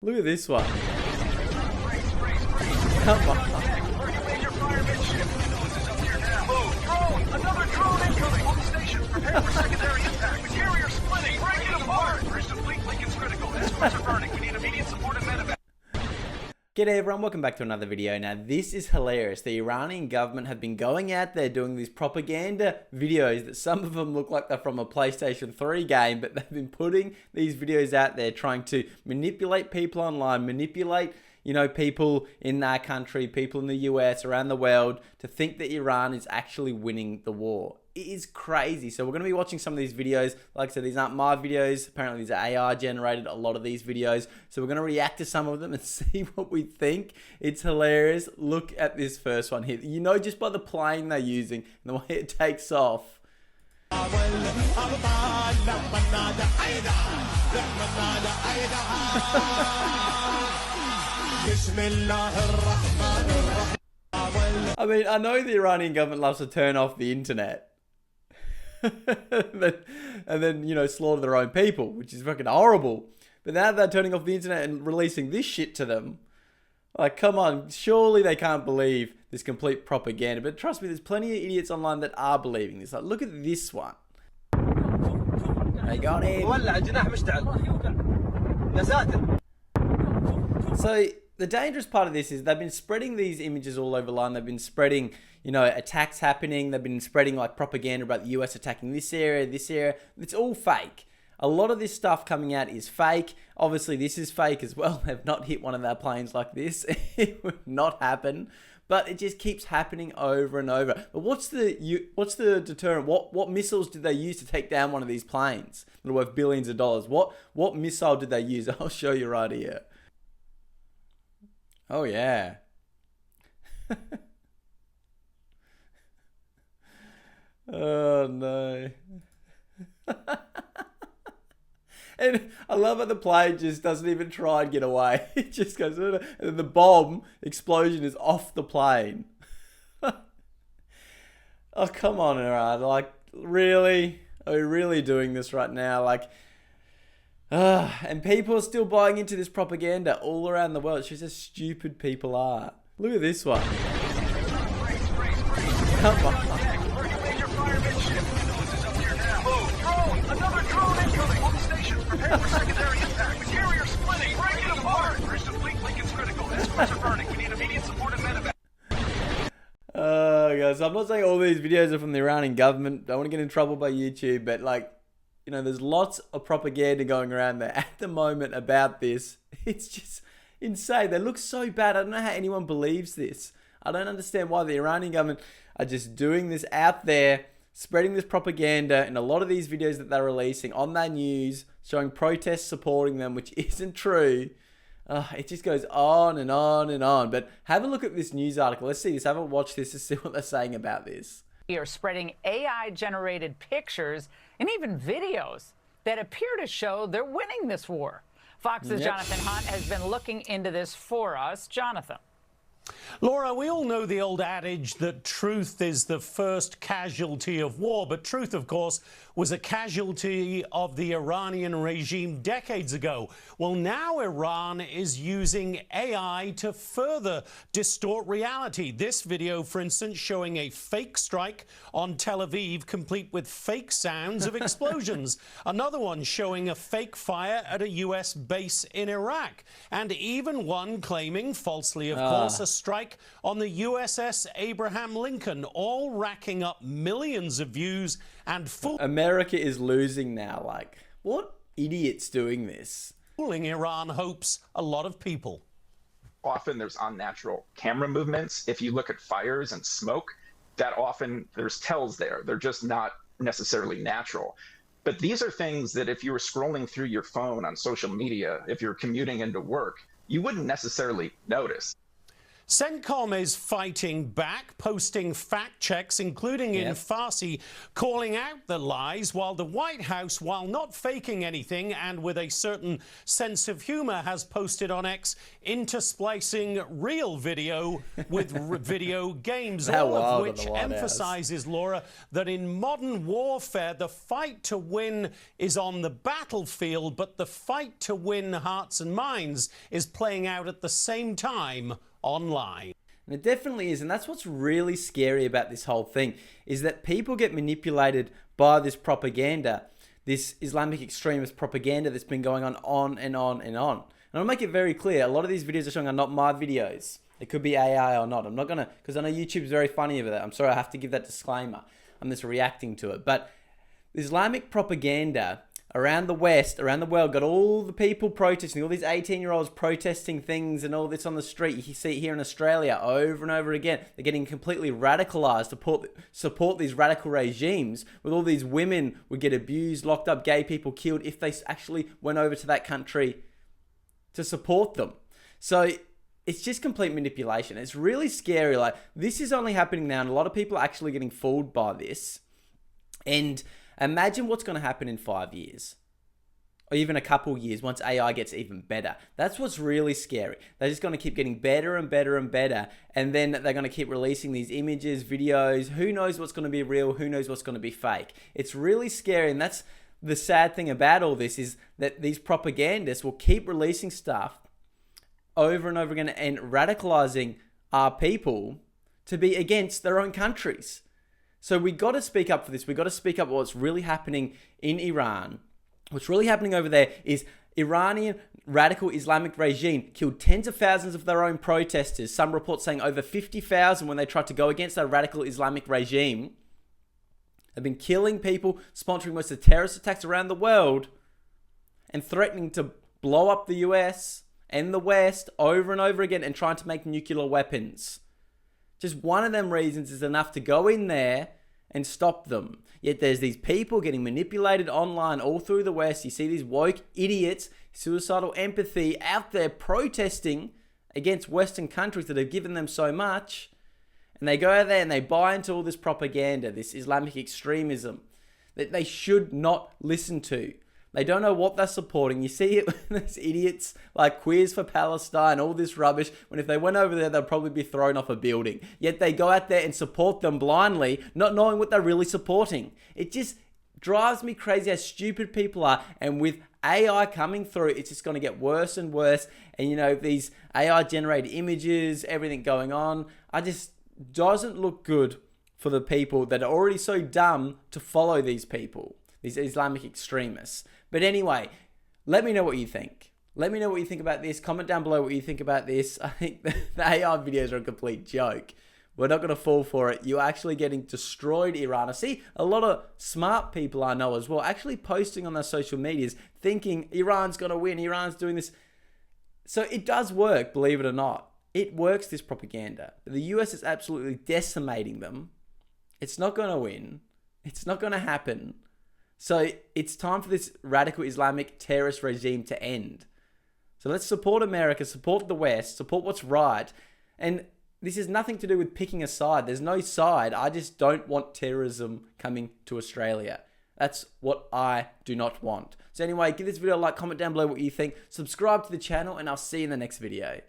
Look at this one. Come on. Another drone incoming on the station. Prepare for secondary impact. The carrier splitting. Break it apart. Bridge to fleet. Lincoln's critical. Escorts are burning. We need immediate support and medevac. G'day everyone, welcome back to another video. Now this is hilarious. The Iranian government have been going out there doing these propaganda videos that some of them look like they're from a PlayStation 3 game, but they've been putting these videos out there trying to manipulate people online, manipulate people in our country, people in the US, around the world, to think that Iran is actually winning the war. It is crazy. So we're going to be watching some of these videos. Like I said, these aren't my videos. Apparently these are AI generated, a lot of these videos. So we're going to react to some of them and see what we think. It's hilarious. Look at this first one here. You know, just by the plane they're using and the way it takes off. I mean, I know the Iranian government loves to turn off the internet. and then, slaughter their own people, which is fucking horrible. But now they're turning off the internet and releasing this shit to them. Like, come on, surely they can't believe this complete propaganda. But trust me, there's plenty of idiots online that are believing this. Like, look at this one. They got him. So the dangerous part of this is they've been spreading these images all over line. They've been spreading, attacks happening. They've been spreading like propaganda about the US attacking this area, this area. It's all fake. A lot of this stuff coming out is fake. Obviously, this is fake as well. They've not hit one of their planes like this. It would not happen. But it just keeps happening over and over. But what's the deterrent? What missiles did they use to take down one of these planes that are worth billions of dollars? What missile did they use? I'll show you right here. Oh, yeah. Oh, no. And I love how the plane just doesn't even try and get away. It just goes, and then the bomb explosion is off the plane. Oh, come on, Iran. Like, really? Are we really doing this right now? Like, and people are still buying into this propaganda all around the world. It's just how stupid people are. Look at this one. Come on. Another drone incoming on the station. Prepare for secondary impact. The carrier splitting. Break it apart. Bridge to fleet. Lincoln's critical. Escorts are burning. We need immediate support and medevac. Guys, I'm not saying all these videos are from the Iranian government. Don't want to get in trouble by YouTube, but like, there's lots of propaganda going around there at the moment about this. It's just insane. They look so bad. I don't know how anyone believes this. I don't understand why the Iranian government are just doing this out there, spreading this propaganda in a lot of these videos that they're releasing on their news, showing protests supporting them, which isn't true. It just goes on and on and on. But have a look at this news article. Let's see this. Have a watch this to see what they're saying about this. Are spreading AI-generated pictures and even videos that appear to show they're winning this war. Fox's Jonathan Hunt has been looking into this for us. Jonathan. Laura, we all know the old adage that truth is the first casualty of war, but truth, of course, was a casualty of the Iranian regime decades ago. Well, now Iran is using AI to further distort reality. This video, for instance, showing a fake strike on Tel Aviv, complete with fake sounds of explosions. Another one showing a fake fire at a US base in Iraq. And even one claiming, falsely of course, a strike on the USS Abraham Lincoln, all racking up millions of views and America is losing now. Like, what idiots doing this? Fooling Iran hopes a lot of people. Often there's unnatural camera movements. If you look at fires and smoke, that often there's tells there. They're just not necessarily natural. But these are things that if you were scrolling through your phone on social media, if you're commuting into work, you wouldn't necessarily notice. CENTCOM is fighting back, posting fact checks, including in Farsi, calling out the lies, while the White House, while not faking anything and with a certain sense of humor, has posted on X intersplicing real video with video games, all of which emphasizes, Laura, that in modern warfare, the fight to win is on the battlefield, but the fight to win hearts and minds is playing out at the same time online. And it definitely is, and that's what's really scary about this whole thing, is that people get manipulated by this propaganda, this Islamic extremist propaganda that's been going on and on and on. And I'll make it very clear, a lot of these videos are showing are not my videos. It could be AI or not. I'm not going to, because I know YouTube's very funny over that. I'm sorry, I have to give that disclaimer. I'm just reacting to it. But Islamic propaganda around the West, around the world, got all the people protesting, all these 18-year-olds protesting things and all this on the street. You see it here in Australia over and over again. They're getting completely radicalized to support these radical regimes, with all these women would get abused, locked up, gay people killed if they actually went over to that country to support them. So it's just complete manipulation. It's really scary. Like, this is only happening now, and a lot of people are actually getting fooled by this. And imagine what's going to happen in 5 years, or even a couple years, once AI gets even better. That's what's really scary. They're just going to keep getting better and better and better, and then they're going to keep releasing these images, videos. Who knows what's going to be real? Who knows what's going to be fake? It's really scary, and that's the sad thing about all this, is that these propagandists will keep releasing stuff over and over again and radicalizing our people to be against their own countries. So we got to speak up for this. We got to speak up what's really happening in Iran. What's really happening over there is Iranian radical Islamic regime killed tens of thousands of their own protesters. Some reports saying over 50,000 when they tried to go against their radical Islamic regime. They've been killing people, sponsoring most of the terrorist attacks around the world, and threatening to blow up the US and the West over and over again, and trying to make nuclear weapons. Just one of them reasons is enough to go in there and stop them. Yet there's these people getting manipulated online all through the West. You see these woke idiots, suicidal empathy, out there protesting against Western countries that have given them so much. And they go out there and they buy into all this propaganda, this Islamic extremism that they should not listen to. They don't know what they're supporting. You see it with these idiots like Queers for Palestine, all this rubbish, when if they went over there, they'll probably be thrown off a building. Yet they go out there and support them blindly, not knowing what they're really supporting. It just drives me crazy how stupid people are. And with AI coming through, it's just going to get worse and worse. And, you know, these AI generated images, everything going on, doesn't look good for the people that are already so dumb to follow these people, these Islamic extremists. But anyway, let me know what you think. Let me know what you think about this. Comment down below what you think about this. I think the AI videos are a complete joke. We're not going to fall for it. You're actually getting destroyed, Iran. I see a lot of smart people I know as well actually posting on their social medias thinking Iran's going to win, Iran's doing this. So it does work, believe it or not. It works, this propaganda. The US is absolutely decimating them. It's not going to win. It's not going to happen. So it's time for this radical Islamic terrorist regime to end. So let's support America, support the West, support what's right. And this has nothing to do with picking a side. There's no side. I just don't want terrorism coming to Australia. That's what I do not want. So anyway, give this video a like, comment down below what you think, subscribe to the channel, and I'll see you in the next video.